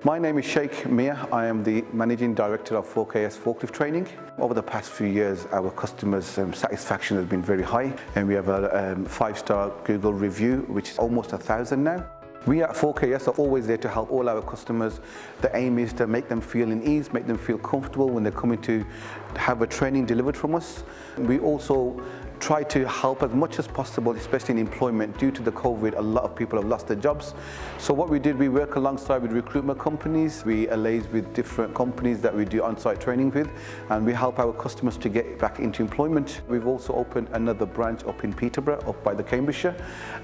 My name is Sheikh Mia. I am the Managing Director of 4KS Forklift Training. Over the past few years, our customers' satisfaction has been very high, and we have a 5-star Google review, which is almost 1,000 now. We at 4KS are always there to help all our customers. The aim is to make them feel in ease, make them feel comfortable when they're coming to have a training delivered from us. We also try to help as much as possible, especially in employment. Due to the COVID, a lot of people have lost their jobs. So what we did, we work alongside with recruitment companies. We liaise with different companies that we do on-site training with, and we help our customers to get back into employment. We've also opened another branch up in Peterborough, up by the Cambridgeshire.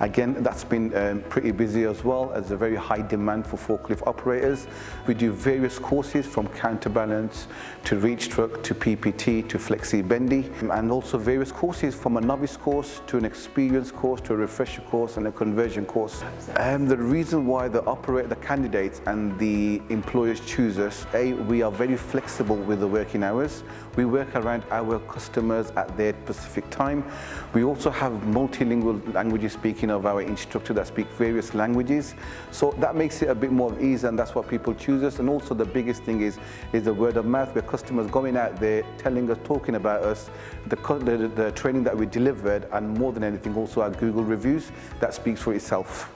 Again, that's been pretty busy as well, as a very high demand for forklift operators. We do various courses from counterbalance to reach truck to PPT to flexi bendy, and also various courses from a novice course to an experience course to a refresher course and a conversion course. The reason why the candidates and the employers choose us, we are very flexible with the working hours. We work around our customers at their specific time. We also have multilingual languages, speaking of our instructor that speak various languages. So that makes it a bit more of ease, and that's why people choose us. And also the biggest thing is the word of mouth, where customers going out there telling us, talking about us, the training that we delivered, and more than anything also our Google reviews. That speaks for itself.